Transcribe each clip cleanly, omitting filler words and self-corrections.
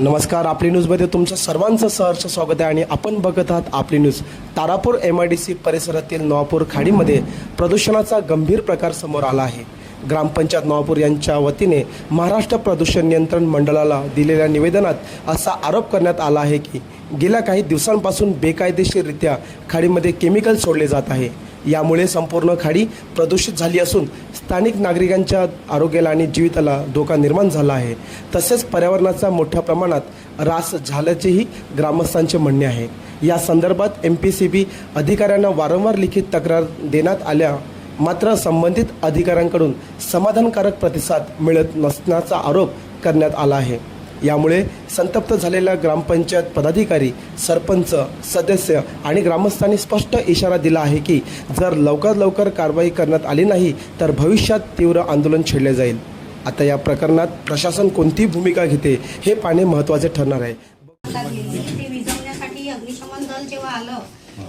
नमस्कार. आपली न्यूजमध्ये तुमचं सर्वांचं सहर्ष स्वागत आहे आणि आपण बघत आहात आपली न्यूज. तारापूर MIDC परिसरातील नवापूर खाडीमध्ये प्रदूषणाचा गंभीर प्रकार समोर आला आहे. ग्रामपंचायत नवापूर यांच्या वतीने महाराष्ट्र प्रदूषण नियंत्रण मंडळाला दिलेल्या निवेदनात असा आरोप करण्यात आला आहे की गेल्या काही दिवसांपासून बेकायदेशीररित्या खाडीमध्ये केमिकल सोडले जात आहे. यामुळे संपूर्ण खाडी प्रदूषित झाली असून स्थानिक नागरिकांच्या आरोग्याला आणि जीविताला धोका निर्माण झाला आहे. तसेच पर्यावरणाचा मोठ्या प्रमाणात ऱ्हास झाल्याचेही ग्रामस्थांचे म्हणणे आहे. या संदर्भात MPCB अधिकाऱ्यांना वारंवार लिखित तक्रार देण्यात आल्या, मात्र संबंधित अधिकाऱ्यांकडून समाधानकारक प्रतिसाद मिळत नसल्याचा आरोप करण्यात आला आहे. यामुळे संतप्त झालेल्या ग्रामपंचायत पदाधिकारी, सरपंच, सदस्य आणि ग्रामस्थांनी स्पष्ट इशारा दिला आहे की जर लवकर कारवाई करण्यात आली नाही तर भविष्यात तीव्र आंदोलन छेडले जाईल. आता या प्रकरणात प्रशासन कोणती भूमिका घेते हे पाहणे महत्त्वाचे ठरणार आहे. ते विझवण्यासाठी अग्निशमन दल जेव्हा आलं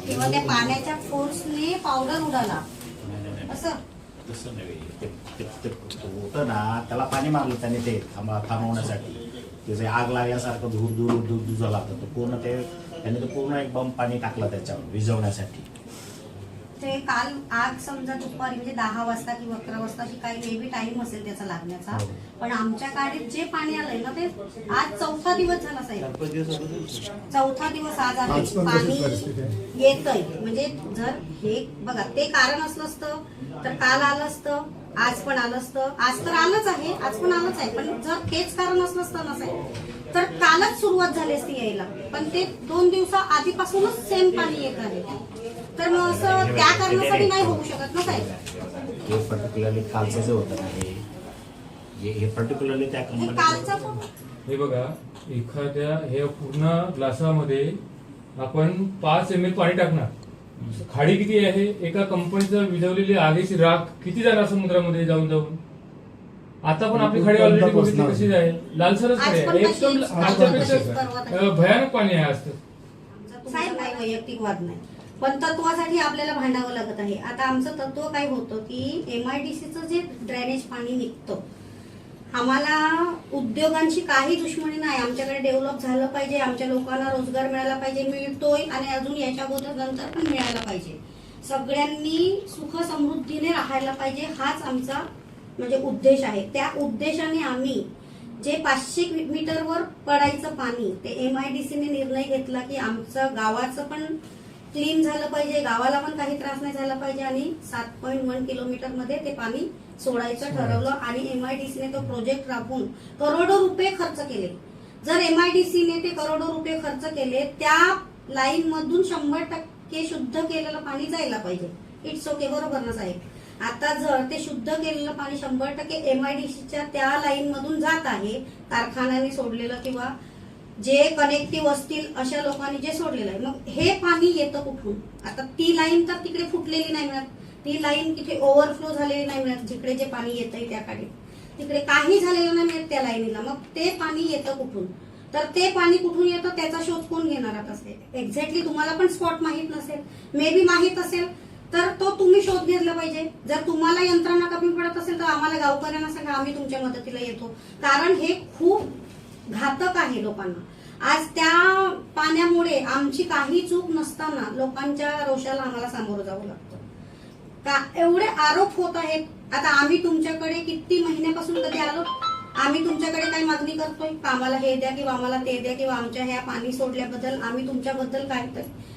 तेव्हा त्या पाण्याच्या फोर्सने पावडर उडाला. असं तसं नव्हे, ते होतं ना, त्याला पाणी मारलं त्याने ते थांबवण्यासाठी. त्याचे आग लागल्यासारखं धूर झाला होता. तो पूर्ण त्याने तो पूर्ण एक बंब पाणी टाकलं त्याच्यावर विझवण्यासाठी. ते काल आग समजा दुपारी म्हणजे 10 वाजता किंवा 11 वाजता अशी काही मे बी टाइम असेल त्याचा लागण्याचा. पण आमच्या गाडीत जे पाणी आलंय ना ते आज 4था दिवस झाला साहेब. 4था दिवस आज आहे पाणी येतंय. म्हणजे जर हे बघा ते कारण असलं असतं तर काल आलं असतं, आज पण आलं असतं. आज तर आलंच आहे, आज पण आलंच आहे. पण जर हेच कारण असलं असतं ना साहेब तर कालच सुरुवात झाली असती यायला. पण ते 2 दिवसा आधीपासूनच सेम पाणी येत आहे. तर मग असं त्या कारणासाठी नाही होऊ शकत ना साहेब. हे पर्टिक्युलरली कालचं जे होतं ना, हे पर्टिक्युलरली त्या कालचं हे बघा, एखाद्या हे पूर्ण ग्लासामध्ये आपण 5 ml पाणी टाकणार. खाडी किती आहे? एका कंपनीचं विझवलेली आगीची राख किती जाणार समुद्रामध्ये जाऊन. आता पण आपली खाडी ऑलरेडी बघितली कशी आहे, लालसरच खाडी आहे. एकदम आजच्यापेक्षा भयानक पाणी आहे आज तर. साहेब काही वैयक्तिक वाद नाही, पण तत्वासाठी आपल्याला भांडावं लागत आहे. आता आमचं तत्व काय होतं की MIDCचं जे ड्रेनेज पाणी निघतं, आम्हाला उद्योगांची काही दुश्मनी नाही. आमच्याकडे डेव्हलप झालं पाहिजे, आमच्या लोकांना रोजगार मिळाला पाहिजे, मिळतोय आणि अजून याच्याबद्दल नंतर पण मिळायला पाहिजे. सगळ्यांनी सुख समृद्धीने राहायला पाहिजे, हाच आमचा म्हणजे उद्देश आहे. त्या उद्देशाने आम्ही जे 500 मीटरवर पडायचं पाणी ते MIDCने निर्णय घेतला की आमचं गावाचं पण क्लीन झालं पाहिजे, गावाला पण काही त्रास नाही झाला पाहिजे आणि 7.1 किलोमीटर मध्ये ते पाणी सोडायचं ठरवलं. आणि MIDCने तो प्रोजेक्ट राबवून करोडो रुपये खर्च केले. जर MIDCने ते करोडो रुपये खर्च केले, त्या लाईन मधून 100% शुद्ध केलेलं पाणी जायला पाहिजे. इट्स ओके, बरोबर ना साहेब. आता जर ते शुद्ध केलेलं पाणी 100% MIDCच्या त्या लाईन मधून जात आहे, कारखान्याने सोडलेलं किंवा जे कनेक्टिव्ह असतील अशा लोकांनी जे सोडलेलं आहे, मग हे पाणी येतं कुठून? आता ती लाईन तर तिकडे फुटलेली नाही मिळत, ती लाईन तिथे ओव्हरफ्लो झालेली नाही मिळत. जिकडे जे पाणी येतंय त्याकडे तिकडे काही झालेलं नाही मिळत त्या लाईनीला. मग ते पाणी येतं कुठून? तर ते पाणी कुठून येतं त्याचा शोध कोण घेणार? आता एक्झॅक्टली तुम्हाला पण स्पॉट माहित नसेल, मे बी माहित असेल तर तो तुम्ही शोध घेतला पाहिजे. जर तुम्हाला यंत्रणा कमी पडत असेल तर आम्हाला गावकऱ्यांना सांगा, आम्ही तुमच्या मदतीला येतो. कारण हे खूप घातक आहे लोकांना. आज त्या पाण्यामुळे आमची काही चूक नसताना लोकांच्या रोषाला आम्हाला सामोरं जावं लागतं. का एवढे आरोप होत आहेत? आता आम्ही तुमच्याकडे किती महिन्यापासून कधी आलो? आम्ही तुमच्याकडे काही मागणी करतोय का? आम्हाला हे द्या किंवा आम्हाला ते द्या किंवा आमच्या ह्या पाणी सोडल्याबद्दल आम्ही तुमच्याबद्दल काय,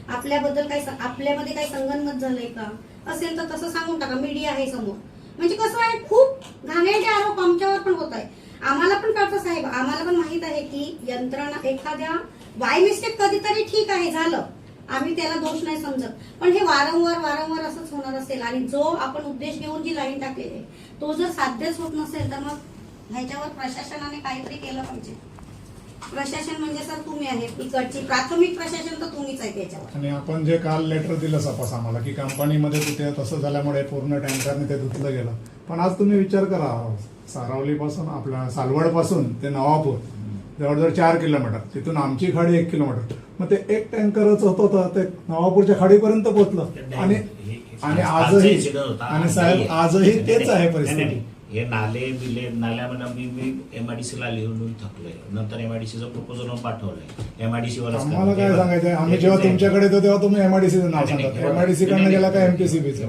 आपल्याबद्दल काय, आपल्यामध्ये काही संगनमत झालंय का? असेल तर तसं सांगून टाका, मीडिया आहे समोर. म्हणजे कसं आहे, खूप घाणेरडे आरोप आमच्यावर पण होत आहे. आम्हाला पण कळतं साहेब, आम्हाला पण माहित आहे की यंत्रणा एखाद्या बाय मिस्टेक कधीतरी ठीक आहे झालं, आम्ही त्याला दोष नाही समजत. पण हे वारंवार असंच होणार असेल आणि जो आपण उद्देश घेऊन जी लाईन टाकलेली आहे तो जर साध्यच होत नसेल तर मग ह्याच्यावर प्रशासनाने काहीतरी केलं पाहिजे. प्रशासन म्हणजे सर तुम्ही आहेत, इकडची प्राथमिक प्रशासन तर तुम्हीच आहे त्याच्यावर. आणि आपण जे काल लेटर दिलं सपास आम्हाला की कंपनीमध्ये तिथे तसं झाल्यामुळे पूर्ण टँकरने ते धुतलं गेलं. पण आज तुम्ही विचार करा, सारावलीपासून आपल्या सालवडपासून ते नवापूर जवळजवळ 4 किलोमीटर, तिथून आमची खाडी 1 किलोमीटर. मग ते एक टँकरच होतं ते नवापूरच्या खाडीपर्यंत पोहोचलं. आणि आजही आणि साहेब आजही तेच आहे परिस्थिती. हे नाले बिले नाल्यामध्ये मी MIDC ला लिहून थकलोय. नंतर MIDCचं प्रपोजल पाठवलंय. MIDC वरच आम्हाला काय सांगायचंय, आम्ही जेव्हा तुमच्याकडे येतो तेव्हा तुम्ही MIDCचं नाव सांगता. MIDC कडनं गेला का MPCBचं.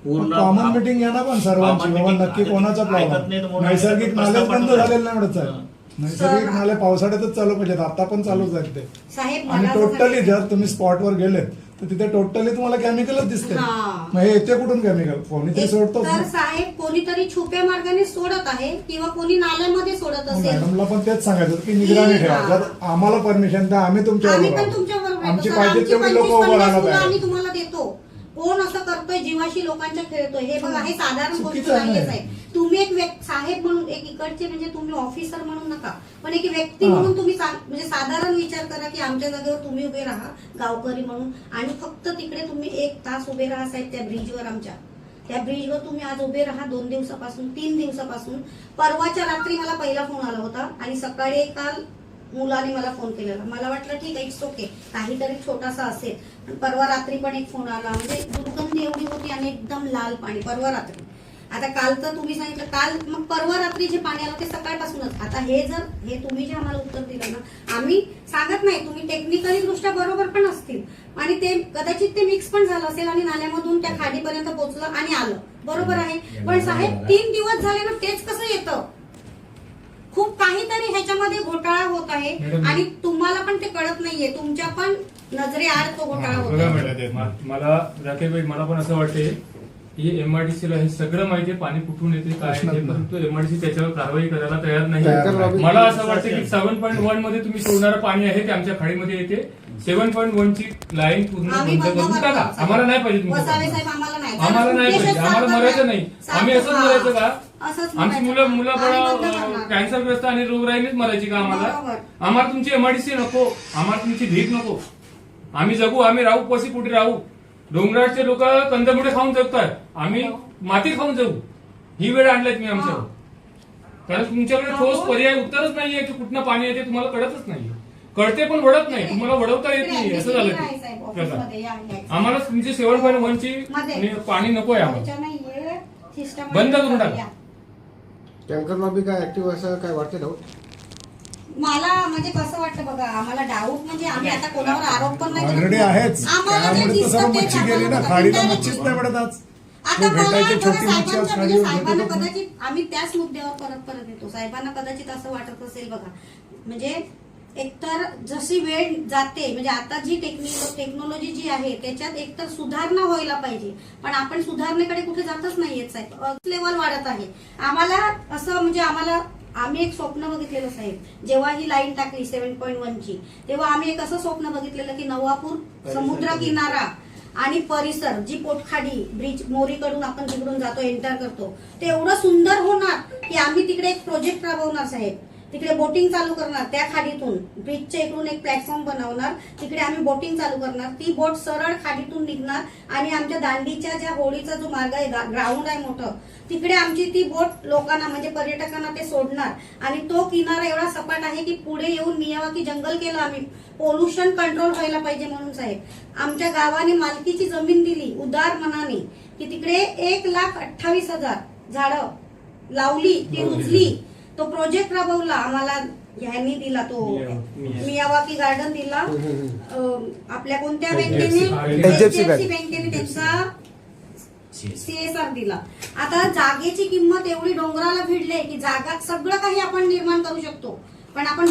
कॉमन मिटिंग घ्या ना पण सर्वांची, बाबा नक्की कोणाचा प्रॉब्लेम. नैसर्गिक नालेच बंद झालेले नाही एवढंच आहे. नैसर्गिक नाले पावसाळ्यातच चालू पाहिजेत, आता पण चालूच आहेत ते. साहेब आणि मला असं टोटली सांगायचं- जर तुम्ही स्पॉटवर गेलेत तर तिथे टोटली तुम्हाला केमिकलच दिसते. हा. मग हे येते कुठून केमिकल? कोणीतरी सोडतो. तर साहेब कोणीतरी छुप्या मार्गाने सोडत आहे किंवा कोणी नाल्यामध्ये सोडत असेल. मॅडमला पण तेच सांगायचं होतं की निगराणी ठेवा. जर आम्हाला परमिशन द्या, आम्ही तुमच्या आम्ही बरोबर पण आहोत. तुमच्या बरोबर आमची येतो. पाहिजे आमची तेवढी लोक 25-50 उभं राहायला मुलं तयार. आम्ही तुम्हाला देतो. कोण असं करतोय जीवाशी लोकांच्या खेळतोय, हे बघा, हे साधारण गोष्ट चुकीचं आहे. नाहीये साहेब. तुम्ही एक साहेब म्हणून, एक इकडचे म्हणजे तुम्ही ऑफिसर म्हणून नका, पण एक व्यक्ती हा. म्हणून तुम्ही म्हणजे साधारण विचार करा की आमच्या जागेवर तुम्ही उभे राहा गावकरी म्हणून, आणि फक्त तिकडे तुम्ही 1 तास उभे राहा साहेब त्या ब्रिजवर. आमच्या त्या ब्रिजवर तुम्ही आज उभे राहा 2 दिवसापासून, 3 दिवसापासून. परवाच्या रात्री मला पहिला फोन आला होता आणि सकाळी काल मुलाने मला फोन केलेला. मला वाटलं ठीक आहे, इट्स ओके, काहीतरी छोटासा असेल. पण परवा रात्री पण एक फोन आला, म्हणजे दुर्गंधी एवढी होती आणि एकदम लाल पाणी परवा रात्री. आता काल तर तुम्ही सांगितलं, काल मग परवा रात्री जे पाणी आलं ते सकाळपासूनच. आता हे तुम्ही जे आम्हाला उत्तर दिलं ना, आम्ही सांगत नाही, तुम्ही टेक्निकली दृष्ट्या बरोबर पण असतील आणि ते कदाचित ते मिक्स पण झालं असेल आणि नाल्यामधून त्या खाडीपर्यंत पोहोचलं आणि आलं, बरोबर आहे. पण साहेब 3 दिवस झाले ना, तेच कसं येतं? खूप काहीतरी ह्याच्यामध्ये घोटाळा होत आहे आणि तुम्हाला पण ते कळत नाहीये. तुमच्या पण नजरेआड तो घोटाळा होत बघा आहे. मॅडम, मला राकेश भाई, मला पण असं वाटते की MIDC ला हे सगळं माहिती आहे, पाणी कुठून येते काय आहे, परंतु MIDC त्याच्यावर कारवाई करायला तयार नाही. मला असं वाटतं की 7.1 मध्ये तुम्ही सोडणारं पाणी आहे ते आमच्या खाडीमध्ये येते. 7.1 ची लाईन पूर्ण आम्ही बंद बंद करून करतो. टाका. आम्हाला नाही पाहिजे तुमचं वसावे पाणी. साहेब आम्हाला नाही, आम्हाला नाही पाहिजे, आम्हाला मरायचं नाही. आम्ही असंच मरायचं का? असंच आमची म्हणायचं. मुलं आम्ही बंद पण करणार. कॅन्सरग्रस्त आणि रोगराईनेच मरायची का आम्हाला? बरोबर. आम्हाला तुमची MIDC नको, आम्हाला तुमची भीक नको. आम्ही जगू, आम्ही राहू, पशी कुठे राहू. डोंगराळचे लोक कंदमुळे खाऊन जगतात, आम्ही माती खाऊन जगू. ही वेळ आणलाय तुम्ही आमच्यावर. कारण तुमच्याकडे ठोस पर्याय उत्तरच नाहीये की कुठनं पाणी येते, तुम्हाला कळतच नाही. कळते पण वडत नाही, तुम्हाला वडवता येत नाही, असं झालं नाही साहेब, ते. ऑफिसमध्ये या, या. आम्हाला तुमची 7.1 ची मध्ये. पाणी नकोय आम्हाला. त्याच्या नाहीये, system बंद करून टाका. या. टँकर लॉबी काय ऍक्टिव्ह असं काय वाटतं ना? मला म्हणजे कसं वाटतं बघा, आम्हाला डाऊट म्हणजे आम्ही आता कोणावर आरोप पण नाही करत. ऑलरेडी आहेच. आम्हाला जे त्यामुळे तर सर्व दिसतं ते मच्छी गेली ना, आम्हाला खाडीला बघा. मच्छीच नाही पडत आज. आता जे मला भेटायची बघा, छोटी मच्छी आज साहेबांच्या म्हणजे खाडीवर साहेबांना भेटतच नाही. कदाचित आम्ही त्याच मुद्द्यावर परत येतो. साहेबांना कदाचित असं वाटत असेल बघा, म्हणजे एकतर जशी वेळ जाते, म्हणजे आता जी टेक्नॉलॉजी जी आहे त्याच्यात एकतर सुधारणा व्हायला पाहिजे, पण आपण सुधारणेकडे कुठे जातच नाहीये साहेब. लेवल वाढत आहे. आम्हाला असं म्हणजे आम्ही एक स्वप्न बघितलेलं साहेब, जेव्हा ही लाईन टाकली 7.1 ची, तेव्हा आम्ही एक असं स्वप्न बघितलेलं की नवापूर समुद्र किनारा आणि परिसर, जी पोटखाडी ब्रिज मोरीकडून आपण तिकडून जातो, एंटर करतो, ते एवढं सुंदर होणार की आम्ही तिकडे एक प्रोजेक्ट राबवणार साहेब. तिकडे बोटिंग चालू करणार, त्या खाडीतून ब्रिजच्या इकडून एक प्लॅटफॉर्म बनवणार, तिकडे आम्ही बोटिंग चालू करणार. ती बोट सरळ खाडीतून निघणार आणि आमच्या दांडीच्या ज्या होडीचा जो मार्ग आहे, ग्राउंड आहे मोठं, तिकडे आमची ती बोट लोकांना म्हणजे पर्यटकांना ते सोडणार. आणि तो किनारा एवढा सपाट आहे की पुढे येऊन मियावाकी जंगल केलं आम्ही, पोल्युशन कंट्रोल व्हायला पाहिजे म्हणून साहेब. आमच्या गावाने मालकीची जमीन दिली उदार मनाने की तिकडे 1,28,000 झाडं लावली, ती उचली. तो प्रोजेक्ट राबवला आम्हाला, ह्यांनी दिला तो मियावाकी गार्डन दिला. आपल्या कोणत्या बँकेने? HDFC बँकेने त्यांचा CSR दिला. आता जागेची किंमत एवढी डोंगराला भिडले की जागा सगळं काही आपण निर्माण करू शकतो, पण आपण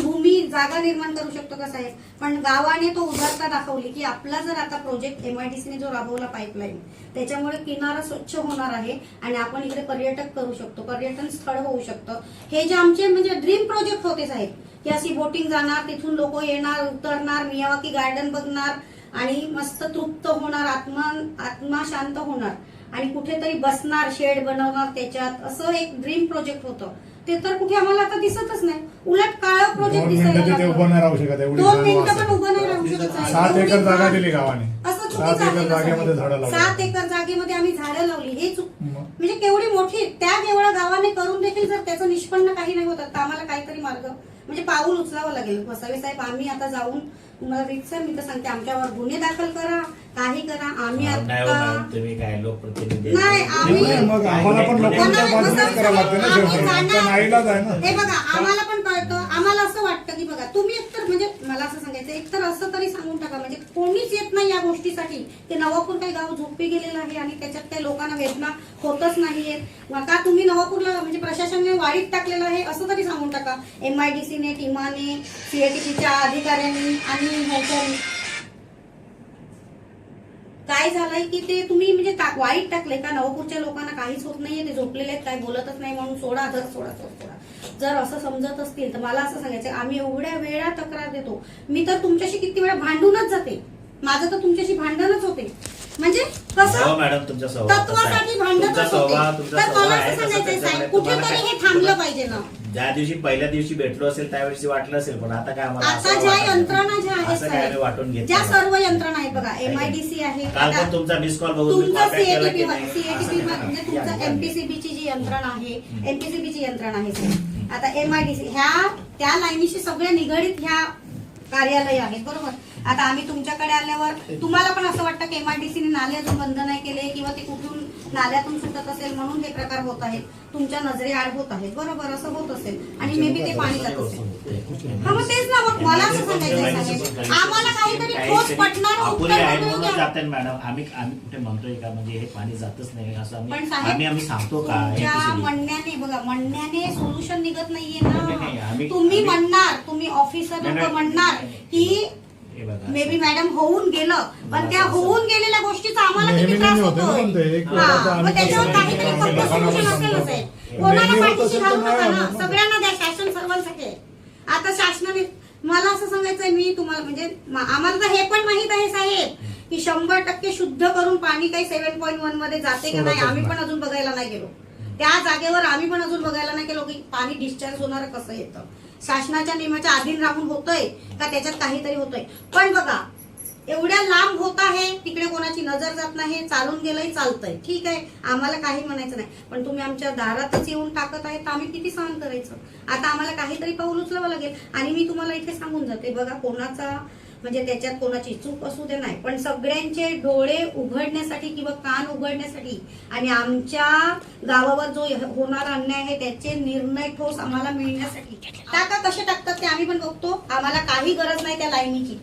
जागा निर्माण करू शकतो का साहेब? पण गावाने तो उदारता दाखवली की आपला जर आता प्रोजेक्ट MIDCने जो राबवला पाईपलाईन, त्याच्यामुळे किनारा स्वच्छ होणार आहे आणि आपण इकडे पर्यटक करू शकतो, पर्यटन स्थळ होऊ शकतं. हे जे आमचे म्हणजे ड्रीम प्रोजेक्ट होते साहेब, की अशी बोटिंग जाणार, तिथून लोक येणार, उतरणार, मियावाकी गार्डन बघणार आणि मस्त तृप्त होणार, आत्मा शांत होणार आणि कुठेतरी बसणार, शेड बनवणार त्याच्यात, असं एक ड्रीम प्रोजेक्ट होतं. ते तर कुठे आम्हाला आता दिसतच नाही. उलट काळा प्रोजेक्ट 2 मिनिटं तिथे दिसायला उभं नाही राहू शकत, एवढी 2 जागा मिनिटं वाचते. पण उभं नाही राहू शकत साहेब. 7 एकर जागा दिली गावाने. असं 7 चुकीचं आहे एकर ना जागेमध्ये झाडं साहेब. लावली. 7 एकर जागेमध्ये आम्ही झाडं लावली, हे मग. म्हणजे केवढी मोठी, त्या एवढ्या गावाने करून देखील जर त्याचं निष्पन्न काही नाही होत, तर आम्हाला काहीतरी मार्ग म्हणजे पाऊल उचलावं लागेल. वसावे साहेब, आम्ही आता जाऊन तुम्हाला रिक्स आहे, मी तर सांगते आमच्यावर गुन्हे दाखल करा, काही करा. आम्ही नाही हो आता मॅडम, तुम्ही काय लोकप्रतिनिधी नाही, आम्ही- नाही, मग आम्हाला पण लोकांच्या बाजूनेच करावं लागतं ना शेवटी. आमचा नाईलाज आहे ना. हे बघा, आम्हाला पण कळतं. आम्हाला असं वाटतं की बघा तुम्ही एकतर म्हणजे मला असं सांगायचं, एकतर असं तरी सांगून टाका म्हणजे कोणीच येत नाही या गोष्टीसाठी की नवापूर काही गाव झोपी गेलेलं आहे आणि त्याच्यात काही लोकांना वेदना होतच नाहीये. का तुम्ही नवापूरला म्हणजे प्रशासनाने वाढीत टाकलेलं आहे असं तरी सांगून टाका. MIDCने, टीमाने, CATPच्या अधिकाऱ्यांनी आणि ह्याच्यानी काय झालंय की ते तुम्ही म्हणजे वाईट टाकले का नवापूरच्या लोकांना काहीच होत नाहीये, ते झोपलेले आहेत, काय बोलतच नाही म्हणून सोडा. जर असं समजत असतील तर मला असं सांगायचं, आम्ही एवढ्या वेळा तक्रार देतो. मी तर तुमच्याशी किती वेळा भांडूनच जाते, माझं तर तुमच्याशी भांडणच होते. म्हणजे कसं हो मॅडम, तुमचा स्वभाव तत्वासाठी भांडतच होते. तर मला असं सांगायचंय साहेब, कुठेतरी हे थांबलं पाहिजे ना. ज्या दिवशी पहिल्या दिवशी भेटलो असेल त्यावेळी वाटलं असेल, पण आता काय आम्हाला आता ज्या यंत्रणा ज्या आहेत असं काय आम्ही वाटून साहेब, घेतलं ज्या नाही. सर्व यंत्रणा आहेत बघा, MIDC आहे, काल पण तुमचा मिस कॉल बघून मी तुमचं call back केला CATP की नाही, असं CATP नाही म्हणजे ना. तुमचं या. MPCB ची जी यंत्रणा आहे, MPCB ची यंत्रणा आहे साहेब. आता MIDC ह्या त्या लाईनीशी सगळ्या निगडीत ह्या कार्यालय आहेत, बरोबर. आता आम्ही तुमच्याकडे आल्यावर तुम्हाला पण असं वाटतं की MIDCने नाले अजून बंद नाही केले किंवा ते कुठून नाल्यातून सुटत असेल म्हणून हे प्रकार होत आहेत, तुमच्या नजरेआड होत आहेत, बरोबर. असं होत असेल आणि मे बी ते पाणी जात असेल. हा मग तेच ना, मग मला असं सांगायचं साहेब, आम्हाला काहीतरी ठोस पटणार अपुरे आहे उत्तर म्हणून मिळू द्या. जाते मॅडम. आम्ही कुठे म्हणतोय का म्हणजे हे पाणी जातच नाही असं पण साहेब, आम्ही सांगतो का? तुमच्या MPCB? म्हणण्याने बघा, म्हणण्याने सोल्युशन निघत नाहीये नाही, ना. आम्ही- तुम्ही आम्ही- म्हणणार, तुम्ही ऑफिसर नाही, लोक नाही, म्हणणार नाही, की हे बघा, मे बी मॅडम होऊन गेलं, पण त्या होऊन गेलेल्या गोष्टीचा आम्हाला किती नेहमी त्रास होते ना होतोय. पण ते. एक हा, वेळा तर मग आम्ही त्याच्यावर कसं काहीतरी आम्ही फक्त लोकांना सोल्युशन पण असेलच सांगतो. आहे. नेहमी कोणाला होत पाठीशी असेल तर घालू नाही नका ना, होणार ना. सगळ्यांना द्या, शासन सर्वांसाठी आहे. आता शासनाने मला असं सांगायचंय, मी तुम्हाला म्हणजे आम्हाला तर हे पण माहित आहे साहेब की 100% शुद्ध करून पाणी काही 7.1 मध्ये जाते का नाही, आम्ही पण अजून बघायला नाही गेलो. त्या जागेवर आम्ही पण अजून बघायला नाही गेलो की पाणी डिस्चार्ज होणार कसं येतं, शासनाच्या नियमाच्या अधीन राहून होतंय का त्याच्यात काहीतरी होतंय. पण बघा, एवढ्या लांब होत आहे, तिकडे कोणाची नजर जात नाही, चालून गेलंय, चालतंय, ठीक आहे, आम्हाला काही म्हणायचं नाही. पण तुम्ही आमच्या दारातच येऊन टाकत आहे तर आम्ही किती सहन करायचं. आता आम्हाला काहीतरी पाऊल उचलावं लागेल. आणि मी तुम्हाला इथे सांगून जाते, बघा, कोणाचा म्हणजे त्याच्यात कोणाची चूक असू दे नाही, पण सगळ्यांचे डोळे उघडण्यासाठी किंवा कान उघडण्यासाठी आणि आमच्या गावावर जो होणारा अन्याय आहे त्याचे निर्णय ठोस आम्हाला मिळण्यासाठी टाका, कसे टाकतात ते आम्ही पण बघतो. आम्हाला काही गरज नाही त्या लाईनीची.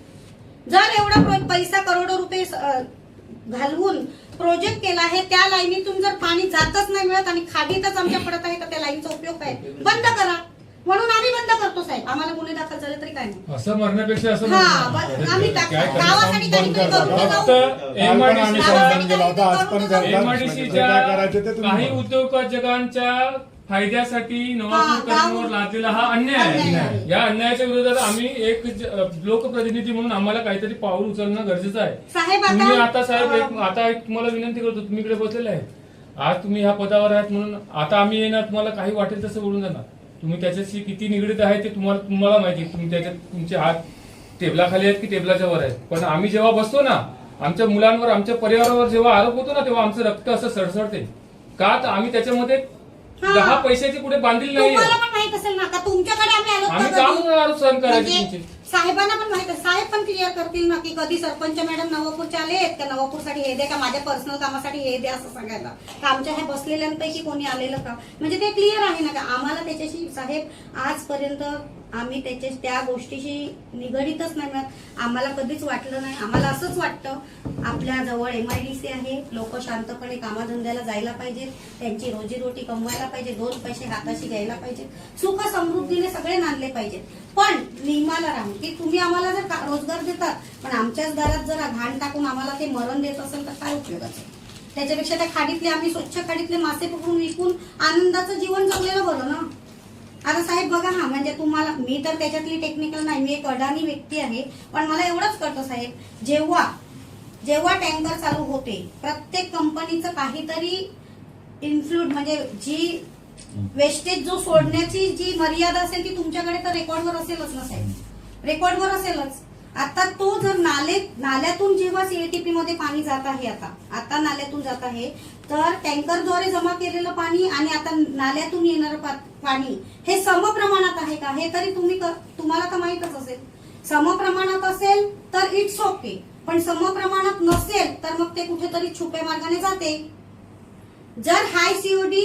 जर एवढा पैसा करोडो रुपये घालवून प्रोजेक्ट केला आहे, त्या लाईनीतून जर पाणी जातच नाही मिळत आणि खाडीतच आमच्या पडत आहे तर त्या लाईनचा उपयोग काय, बंद करा. म्हणून आम्ही बंद करतो साहेब, आम्हाला गुन्हे दाखल झाले तरी काय नाही. असं म्हणण्यापेक्षा असं हा, म्हणणं. आम्ही काय करायचं? गावासाठी काहीतरी करू फक्त जाऊ. काल पण आम्ही संबंध केला होता, आज पण करतात. जे काय MIDCच्या करायचे ते तुम्ही काही बघा. उद्योजकांच्या फायद्यासाठी नवापूरकरांवर लादलेला हा अन्याय अन्याय आहे. आहे. या अन्यायाच्या विरोधात आम्ही एक लोकप्रतिनिधी म्हणून आम्हाला काहीतरी पाऊल उचलणं गरजेचं आहे. साहेब, तुम्ही आता साहेब आता एक तुम्हाला विनंती करतो, तुम्ही इकडे बसलेले आहेत, आज तुम्ही ह्या पदावर आहात म्हणून आता आम्ही येणार, तुम्हाला काही वाटेल तसं बोलून जाणार. तुम्ही त्याच्याशी किती निगडीत आहे ते तुम्हाला माहिती. तुम्ही त्याच्यात तुमचे हात टेबलाखाली आहेत की टेबलाच्या वर आहेत. पण आम्ही जेव्हा बसतो ना, आमच्या मुलांवर, आमच्या परिवारावर जेव्हा आरोप होतो ना, तेव्हा आमचं रक्त असं सडसडते. का तर आम्ही त्याच्यामध्ये 10 पैशाची कुठे बांधील नाही. तुम्हाला पण माहित असेल ना, का तुमच्याकडे आम्ही आलो आम्ही का का कधी? म्हणून आरोप सहन करायचे म्हणजे तुमचे? साहेबांना पण माहित आहे, साहेब पण क्लिअर करतील ना की कधी सरपंच मॅडम नवापूरचे आले आहेत का, नवापूरसाठी हे द्या का, माझ्या पर्सनल कामासाठी हे द्या असं सांगायला का, आमच्या ह्या बसलेल्यांपैकी कोणी आलेलं का. म्हणजे ते क्लिअर आहे ना का आम्हाला त्याच्याशी साहेब आजपर्यंत आम्ही त्या गोष्टीशी निगडीतच नाही मिळत. आम्हाला कधीच वाटलं नाही. आम्हाला असंच वाटतं आपल्या जवळ MIDC आहे, लोक शांतपणे कामाधंद्याला जायला पाहिजे, त्यांची रोजीरोटी कमवायला पाहिजे, 2 पैसे हाताशी घ्यायला पाहिजे, सुख समृद्धीने सगळे नांदले पाहिजेत. पण नियमाला राहून की तुम्ही आम्हाला जर रोजगार देतात पण आमच्याच दारात जर घाण टाकून आम्हाला ते मरण देत असेल तर काय उपयोगाचं. त्याच्यापेक्षा त्या खाडीतले आम्ही स्वच्छ खाडीतले मासे पकडून विकून आनंदाचं जीवन जगलेलं बरं ना. आता साहेब बघा ना, म्हणजे तुम्हाला मी तर त्याच्यातली टेक्निकल नाही, मी एक अडाणी व्यक्ती आहे, पण मला एवढंच कळतं साहेब, जेव्हा टँकर चालू होते प्रत्येक कंपनीचं काहीतरी इन्फ्लुड म्हणजे जी वेस्टेज जो सोडण्याची जी मर्यादा असेल ती तुमच्याकडे तर रेकॉर्डवर असेलच ना साहेब, रेकॉर्डवर असेलच. आता तो जर नाल्यातून जेव्हा CATP मध्ये पाणी जात आहे, आता नाल्यातून जात आहे, तर टँकरद्वारे जमा केलेलं पाणी आणि आता नाल्यातून येणारं पाणी हे समप्रमाणात आहे का, हे तरी तुम्हाला तर माहीतच असेल. समप्रमाणात असेल तर इट्स ओके, पण समप्रमाणात नसेल तर मग ते कुठेतरी छुप्या मार्गाने जाते. जर हाय सीओडी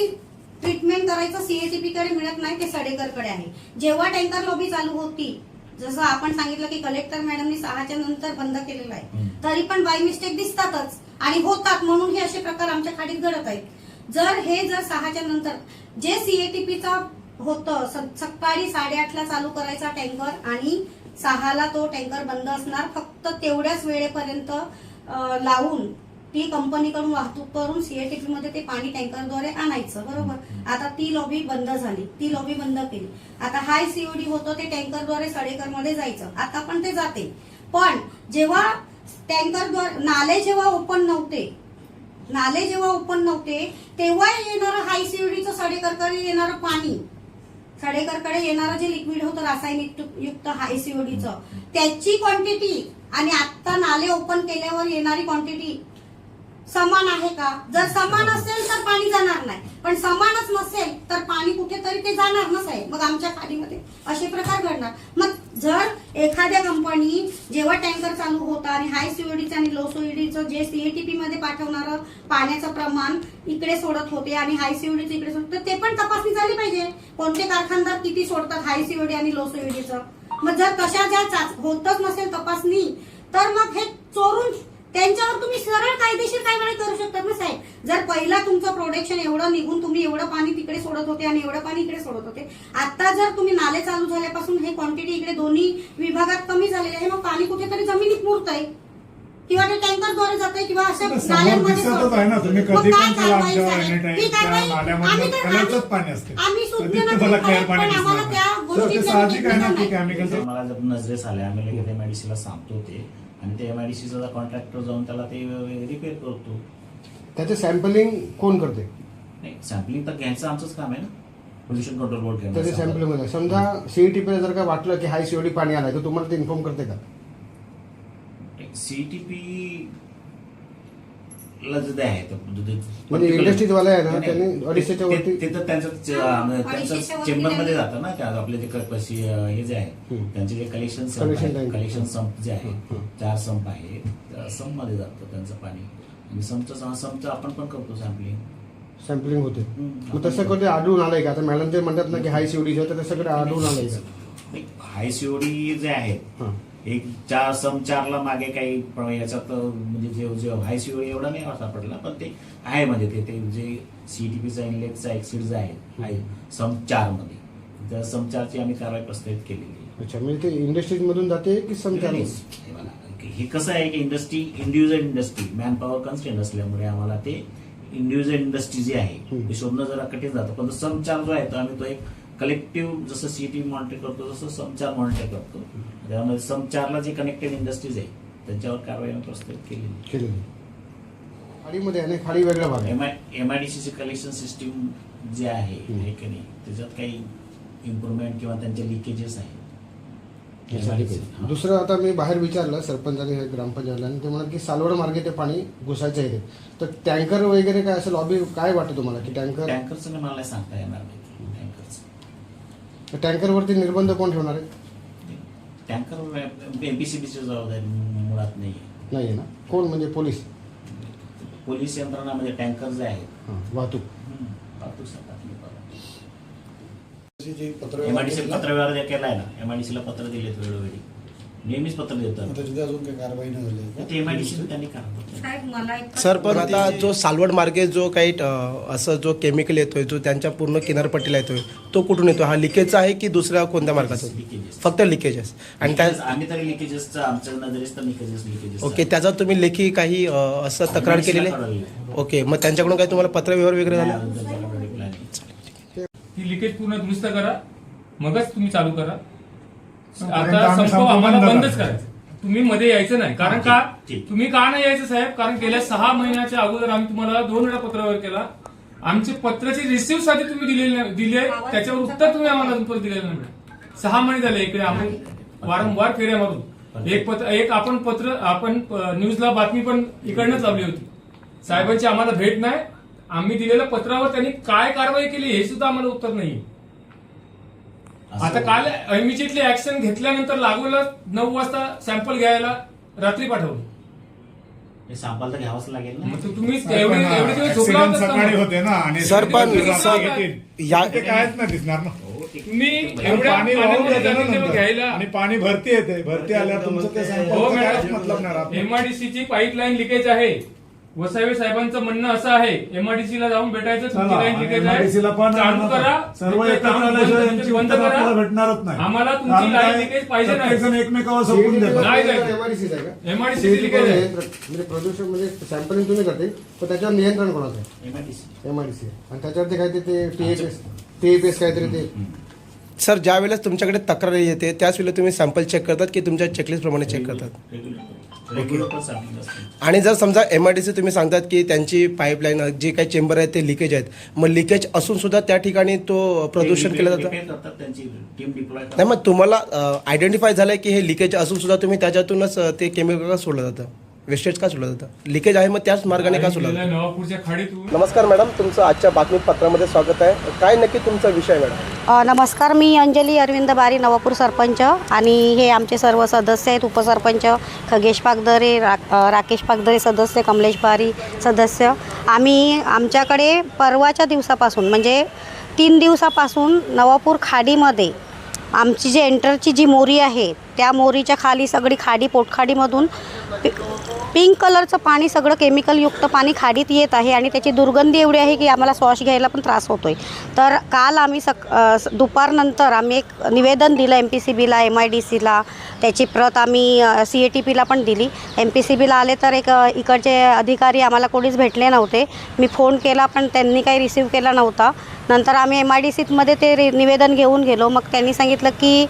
ट्रीटमेंट करायचं सीएटीपी कडे मिळत नाही, ते सडेकरकडे आहे. जेव्हा टँकर लॉबी चालू होती, जसं आपण सांगितलं की कलेक्टर मॅडमनी 6च्या नंतर बंद केलेलं आहे, तरी पण बाय मिस्टेक दिसतातच आणि होतात, म्हणून हे असे प्रकार आमच्या खाडीत घडत आहेत. जर 6च्या नंतर जे सीएटीपीचा होतं, सकाळी 8:30ला चालू करायचा टँकर आणि 6ला तो टँकर बंद असणार. फक्त तेवढ्याच वेळेपर्यंत लावून ती कंपनीकडून वाहतूक करून सीएटीपी मध्ये ते पाणी टँकरद्वारे आणायचं. बरोबर. आता ती लॉबी बंद झाली, ती लॉबी बंद केली. आता हाय सीओडी होतं ते टँकरद्वारे सडेकर मध्ये जायचं, आता पण ते जाते. पण जेव्हा टँकरद्वारे नाले जेव्हा ओपन नव्हते तेव्हा येणारं हाय सीओडीचं सडेकरकडे येणारं पाणी, सडेकरकडे येणारं जे लिक्विड होतं रासायनिक युक्त हाय सीओडीचं, त्याची क्वांटिटी आणि आता नाले ओपन केल्यावर येणारी क्वांटिटी समान आहे का? जर समान असेल तर पाणी जाणार नाही, पण समानच नसेल तर पाणी कुठेतरी ते जाणारच आहे. मग आमच्या खाडीमध्ये असे प्रकार घडणार. मग जर एखाद्या कंपनी जेव्हा टँकर चालू होता आणि हाय सीओडीचं आणि लो सीओडीचं जे सीएटीपी मध्ये पाठवणारं पाण्याचं प्रमाण इकडे सोडत होते आणि हाय सीओडीचं इकडे सोडत, तर ते पण तपासणी झाली पाहिजे. कोणते कारखानदार किती सोडतात हाय सीओडी आणि लो सीओडीचं. मग जर तशा ज्या होतच नसेल तपासणी, तर मग हे चोरून त्यांच्यावर तुम्ही सरळ कायदेशीर कारवाई करू शकतात ना साहेब. जर पहिला तुमचं प्रोडक्शन एवढं निघून तुम्ही एवढं पाणी तिकडे सोडत होते आणि एवढं पाणी इकडे सोडत होते, आता जर तुम्ही नाले चालू झाल्यापासून हे क्वांटिटी इकडे दोन्ही विभागात कमी झालेली आहे, मग पाणी कुठेतरी जमिनीत मुरतंय किंवा ते टँकरद्वारे जातंय किंवा अशा नाल्यांमध्ये दिसतच आहे ना, तुम्ही कधी पण चला आमच्या anytime त्या नाल्यामध्ये कलरचंच पाणी असते. आम्ही कधी तुम्हाला clear पाणी दिसणार आम्हाला त्या नाही. तर ते साहजिक आहे ना की केमिकल मला जर नजरेस आले, आम्ही लगेच एमआयडीसीला सांगतो ते, आणि ते एमआयडीसीचा कॉन्ट्रॅक्टर जाऊन त्याला ते रिपेअर करतो. त्याचे सॅम्पलिंग कोण करते? नाही, सॅम्पलिंग तर घ्यायचं आमचंच काम आहे ना, पोल्युशन कंट्रोल बोर्ड त्याचे घ्यायचं. सॅम्पलिंग मध्ये समजा सीईटीपी जर का वाटलं की हाय सीओडी पाणी आलाय, तर तुम्हाला ते इन्फॉर्म करते का? सीटीपी ला जे आहे म्हणजे इंडस्ट्रीज वाले आहे ना, त्यांनी 250च्या वरती ते तर त्यांचं चेंबर मध्ये जातं ना, त्या आपले जे हे जे आहे त्यांचे जे Collection tank. कलेक्शन संप जे आहे, 4 संप आहे, त्या संप मध्ये जातं त्यांचं पाणी. आणि संपचं आपण पण करतो सॅम्पलिंग होते. हम्म. मग तसं कधी आढळून आलंय का? आता मॅडम ते म्हणतात ना की हाय सीओडी तर तसं कधी आढळून आलंय का? हाय सीओडी जे आहेत, हां. एक 4 मागे काही याच्यात म्हणजे जे हाय सीओडी एवढा नाही सापडला, पण ते आहे म्हणजे ते जे सीटीपीचा इनलेटचा एक्सिड जे आहे सम 4 मध्ये, त्या सम 4ची आम्ही कारवाई प्रस्तावित केलेली आहे. अच्छा, म्हणजे ते इंडस्ट्रीज मधून जाते की समजा? हे कसं आहे की individual industry man power constant असल्यामुळे आम्हाला ते इंडिव्हिज्युअल इंडस्ट्री जी आहे ते शोधणं जरा कठीण जातं. पण सम 4 जो आहे तो आम्ही तो एक कलेक्टिव्ह जसं सीटी मॉनिटर करतो तसं सम 4 मॉनिटर करतो. त्यामुळे सम 4ला जे कनेक्टेड इंडस्ट्रीज आहे त्यांच्यावर कारवाई प्रस्तावित केलेली. खाडीमध्ये आणि खाडी वेगळा भाग आहे. एमआयडीसीची कलेक्शन सिस्टीम जे आहे की नाही, त्याच्यात काही इम्प्रुव्हमेंट किंवा त्यांचे लिकेजेस आहे. दुसरं आता मी बाहेर विचारलं सरपंचाने हे ग्रामपंचायतला, आणि ते म्हणत की सालवड मार्गे ते पाणी घुसायचं आहे. तर टँकर वगैरे काय असं लॉबी काय वाटतं तुम्हाला की टँकरचं मला नाही सांगता येणार नाही. टँकरवरती निर्बंध कोण ठेवणार आहे? टँकर एमपीसीबीची जबाबदारी मुळात नाही आहे. नाही आहे ना? कोण म्हणजे पोलीस यंत्रणा म्हणजे टँकर जे आहेत वाहतूक एमआयडीसी पत्रव्यवहार केलाय ना, एमआयडीसीला पत्र दिलेत वेळोवेळी, नेहमीच पत्र देतात. ते एमआयडीसी त्यांनी करावं. साहेब मला एक सर, पण आता जो सालवड मार्गे जो काही असं जो केमिकल येतोय जो त्यांच्या पूर्ण किनारपट्टीला येतोय, तो कुठून येतो? हा लिकेजचा आहे की दुसऱ्या कोणत्या मार्गाचा? लिकेजेस. फक्त लिकेजेस. आणि त्या आम्ही तरी लिकेजेसचं आमच्या नजरेस तर लिकेजेस. ओके, त्याचा तुम्ही लेखी काही असं तक्रार केलेली आहे? ओके, मग त्यांच्याकडून काही तुम्हाला पत्रव्यवहार वगैरे झाला? ती लिकेज पूर्ण दुरुस्त करा, मगच तुम्ही चालू करा. आम्ही आता संप संप आम्हाला बंद बंदच करतो. करायचं. तुम्ही मध्ये यायचं नाही. कारण का ठीक. तुम्ही का नाही यायचं साहेब? कारण गेल्या 6 महिन्याच्या अगोदर आम्ही तुम्हाला 2 वेळा पत्रावर केला. आमचे पत्राची रिसिव्ह साठी तुम्ही दिली आहे, त्याच्यावर उत्तर तुम्ही आम्हाला अजून दिलेलं नाही. 6 महिने झाले इकडे आम्ही वारंवार फेऱ्या मारून एक आपण न्यूजला बातमी पण इकडनंच लावली होती. साहेबांची आम्हाला भेट नाही. आम्ही दिलेल्या पत्रावर त्यांनी काय कारवाई केली हे सुद्धा आम्हाला उत्तर नाही. आता काल इमिजिएटली ऍक्शन घेतल्यानंतर लागवला 9 वाजता सॅम्पल घ्यायला रात्री पाठवलं. हे सॅम्पल तर घ्यावंच लागेल ना. मग तुम्ही एवढे दिवस झोपला Accident होता सकाळी का? होते ना आणि सर, पण रात्री सर, येतील. या- ते कायच नाही दिसणार ना. तुम्ही आणि एवढ्या पाणी वाहून पाण्यामध्ये जाते ना जाते तेव्हा नंतर. घ्यायला. आणि पाणी भरती येते, भरती आल्यावर तुमचं ते हो sample कायच मतलब नाही मॅडम, राहत. एमआयडीसीची पाईपलाईन लिकेज आहे. वसावे साहेबांचं म्हणणं असं आहे, एमआयडीसी ला जाऊन भेटायचं, तुमची चला, लाईन लिकेज आहे, MIDC ला पण चालू करा, सर्व ते एकत्र काम बंद- आल्याशिवाय यांची बंद उत्तर करा. आपल्याला भेटणारच नाही. आम्हाला तुमची कारण लाईन काय, लिकेज पाहिजे नाही. प्रत्येकजण एकमेकावर सोपून देतात. नाही, नाही. MIDC चं आहे का? एमआयडीसी CET लिकेज आहे. म्हणजे प्रदूषण म्हणजे सॅम्पलिंग तुम्ही करते पण त्याच्यावर नियंत्रण कोणाचं आहे? MIDC. MIDC आणि त्याच्यावरती काहीतरी ते TAPS काहीतरी ते सर, ज्या वेळेस तुमच्याकडे तक्रार येते त्याच वेळेला तुम्ही सॅम्पल चेक करतात की तुमच्या चेकलिस्ट प्रमाणे चेक करतात? रेग्युलर पण सॅम्पलिंग असते. आणि जर समजा MIDC तुम्ही सांगतात की त्यांची पाईपलाईन जे काही चेंबर आहेत ते लिकेज आहेत, मग लिकेज असून सुद्धा त्या ठिकाणी तो प्रदूषण केलं जातं? Repair करतात, त्यांची टीम डिप्लॉय करतात. नाही, मग तुम्हाला आयडेंटिफाय झालंय की हे लिकेज असून सुद्धा तुम्ही त्याच्यातूनच ते केमिकल का सोडलं जातं, वेस्टेज का सोडलं जातं? लिकेज आहे मग त्याच मार्गाने का सोडलं जातं? नवापूरच्या खाडीतून. नमस्कार मॅडम, तुमचं आजच्या बातमीपत्रामध्ये स्वागत आहे. काय नक्की तुमचा विषय मॅडम? नमस्कार, मी अंजली अरविंद बारी, नवापूर सरपंच, आणि हे आमचे सर्व सदस्य आहेत. उपसरपंच खगेश पागदरे, राकेश पागदरे सदस्य, कमलेश बारी सदस्य. आमच्याकडे परवाच्या दिवसापासून म्हणजे 3 दिवसापासून नवापूर खाडीमध्ये आमची जी एंटरची जी मोरी आहे त्या मोरीच्या खाली सगळी खाडी, पोटखाडीमधून पिंक कलरचं पाणी, सगळं केमिकलयुक्त पाणी खाडीत येत आहे आणि त्याची दुर्गंधी एवढी आहे की आम्हाला श्वास घ्यायला पण त्रास होतो आहे. तर काल आम्ही दुपारनंतर आम्ही एक निवेदन दिलं MPCBला, MIDCला. त्याची प्रत आम्ही CATPला पण दिली. MPCBला आले तर इकडचे अधिकारी आम्हाला कोणीच भेटले नव्हते. मी फोन केला पण त्यांनी काही रिसीव केला नव्हता. नंतर आम्ही MIDCमध्ये ते निवेदन घेऊन गेलो. मग त्यांनी सांगितलं की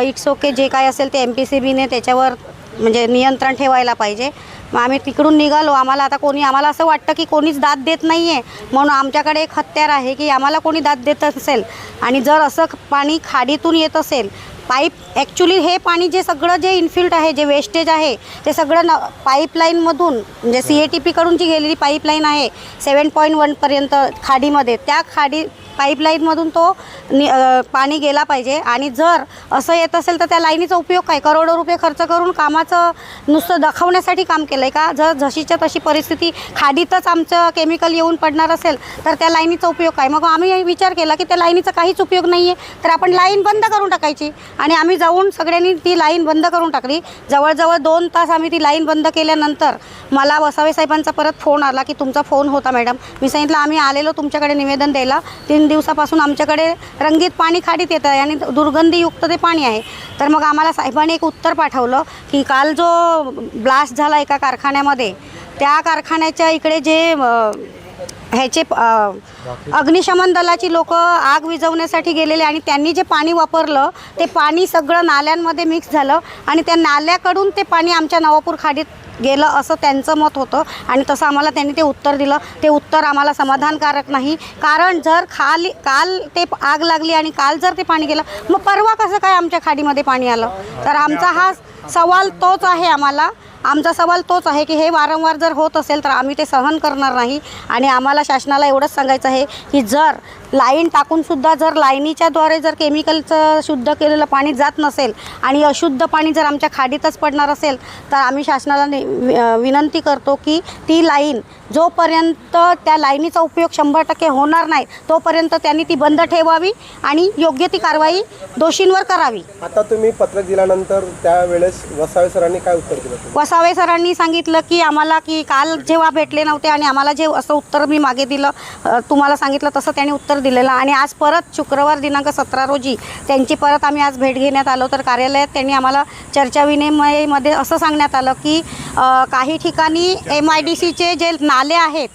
इट्स ओके, जे काय असेल ते MPCBने त्याच्यावर म्हणजे नियंत्रण ठेवायला पाहिजे. मग आम्ही तिकडून निघालो. आम्हाला असं वाटतं की कोणीच दाद देत नाही आहे, म्हणून आमच्याकडे एक हत्यार आहे की आम्हाला कोणी दाद देत असेल आणि जर असं पाणी खाडीतून येत असेल, पाईप ॲक्च्युली हे पाणी जे सगळं जे इनफिल्ट आहे, जे वेस्टेज आहे ते सगळं पाईपलाईनमधून म्हणजे CATPकडून जी गेलेली पाईपलाईन आहे 7.1पर्यंत खाडीमध्ये, त्या पाईपलाईनमधून तो पाणी गेला पाहिजे. आणि जर असं येत असेल तर त्या लाईनीचा उपयोग काय? करोडो रुपये खर्च करून कामाचं नुसतं दाखवण्यासाठी काम केलं आहे का? जर जशीच्या तशी परिस्थिती खाडीतच आमचं केमिकल येऊन पडणार असेल तर त्या लाईनीचा उपयोग काय? मग आम्ही विचार केला की त्या लाईनीचा काहीच उपयोग नाही आहे, तर आपण लाईन बंद करून टाकायची. आणि आम्ही जाऊन सगळ्यांनी ती लाईन बंद करून टाकली. जवळजवळ 2 तास आम्ही ती लाईन बंद केल्यानंतर मला वसावे साहेबांचा परत फोन आला की तुमचा फोन होता मॅडम. मी सांगितलं आम्ही आलेलो तुमच्याकडे निवेदन द्यायला. 3 दिवसापासून आमच्याकडे रंगीत पाणी खाडीत येतं आहे आणि दुर्गंधीयुक्त ते पाणी आहे. तर मग आम्हाला साहेबांनी एक उत्तर पाठवलं की काल जो ब्लास्ट झाला एका कारखान्यामध्ये, त्या कारखान्याच्या इकडे जे ह्याचे अग्निशमन दलाची लोक आग विझवण्यासाठी गेलेले आणि त्यांनी जे पाणी वापरलं ते पाणी सगळं नाल्यांमध्ये मिक्स झालं आणि त्या नाल्याकडून ते पाणी आमच्या नवापूर खाडीत गेलं असं त्यांचं मत होतं. आणि तसं आम्हाला त्यांनी ते उत्तर दिलं. ते उत्तर आम्हाला समाधानकारक नाही. कारण जर काल ते आग लागली आणि काल जर ते पाणी गेलं, मग परवा कसं काय आमच्या खाडीमध्ये पाणी आलं? तर आमचा हा सवाल तोच आहे. आमचा सवाल तोच आहे की हे वारंवार जर होत असेल तर आम्ही ते सहन करणार नाही. आणि आम्हाला शासनाला एवढंच सांगायचं आहे की जर लाईन टाकूनसुद्धा जर लाईनीच्याद्वारे जर केमिकलचं शुद्ध केलेलं पाणी जात नसेल आणि अशुद्ध पाणी जर आमच्या खाडीतच पडणार असेल तर आम्ही शासनाला विनंती करतो की ती लाईन जोपर्यंत त्या लाईनीचा उपयोग 100% होणार नाही तोपर्यंत त्यांनी ती बंद ठेवावी आणि योग्य ती कारवाई दोषींवर करावी. आता तुम्ही पत्र दिल्यानंतर त्यावेळेस वसावे सरांनी काय उत्तर दिलं? वसावे सरांनी सांगितलं की आम्हाला की काल जेव्हा भेटले नव्हते आणि आम्हाला जे असं उत्तर मी मागे दिलं, तुम्हाला सांगितलं तसं त्यांनी उत्तर दिलेलं. आणि आज परत शुक्रवार दिनांक 17 रोजी त्यांची परत आम्ही आज भेट घेण्यात आलो. तर कार्यालयात त्यांनी आम्हाला चर्चा विनिमयमध्ये असं सांगण्यात आलं की काही ठिकाणी MIDCचे जे नाले आहेत,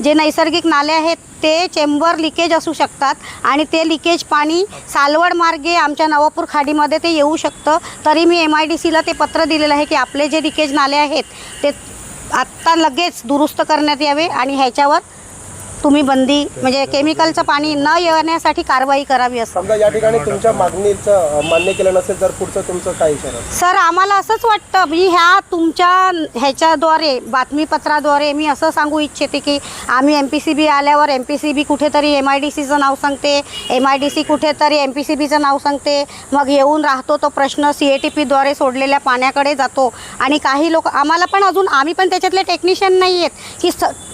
जे नैसर्गिक नाले आहेत ते चेंबर लिकेज असू शकतात आणि ते लिकेज पाणी सालवड मार्गे आमच्या नवापूर खाडीमध्ये ते येऊ शकतं. तरी मी MIDCला ते पत्र दिलेलं आहे की आपले जे लिकेज नाले आहेत ते आत्ता लगेच दुरुस्त करण्यात यावे आणि ह्याच्यावर तुम्ही बंदी म्हणजे केमिकलचं पाणी न येण्यासाठी कारवाई करावी असं. समजा या ठिकाणी तुमच्या मागणीचं मान्य केलं नसेल तर पुढचं तुमचं काय इशारा? सर आम्हाला असंच वाटतं मी ह्या तुमच्या ह्याच्याद्वारे बातमीपत्राद्वारे मी असं सांगू इच्छिते की आम्ही MPCB आल्यावर MPCB कुठेतरी MIDCचं नाव सांगते, MIDC कुठेतरी MPCBचं नाव सांगते, मग येऊन राहतो तो प्रश्न CATPद्वारे सोडलेल्या पाण्याकडे जातो. आणि काही लोक आम्हाला पण अजून आम्ही पण त्याच्यातले टेक्निशियन नाही आहेत की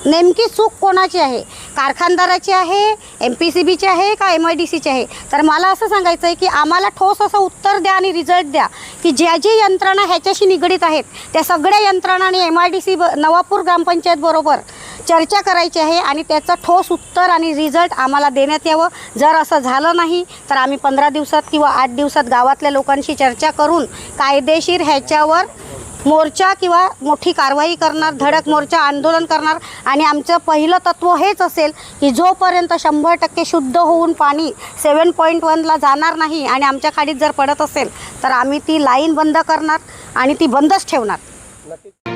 नेमकी चूक कोणाची आहे, कारखानदाराची आहे, MPCBची आहे का MIDCची आहे. तर मला असं सांगायचं आहे की आम्हाला ठोस असं उत्तर द्या आणि रिझल्ट द्या की ज्या जी यंत्रणा ह्याच्याशी निगडीत आहेत त्या सगळ्या यंत्रणा आणि MIDC नवापूर ग्रामपंचायत बरोबर चर्चा करायची आहे आणि त्याचं ठोस उत्तर आणि रिझल्ट आम्हाला देण्यात यावं. जर असं झालं नाही तर आम्ही 15 दिवसात किंवा 8 दिवसात गावातल्या लोकांशी चर्चा करून कायदेशीर ह्याच्यावर मोर्चा किंवा मोठी कारवाई करणार, धडक मोर्चा आंदोलन करणार. आणि आमचं पहिलं तत्त्व हेच असेल की जोपर्यंत 100% शुद्ध होऊन पाणी 7.1ला जाणार नाही आणि आमच्या खाडीत जर पडत असेल तर आम्ही ती लाईन बंद करणार आणि ती बंदच ठेवणार. नक्की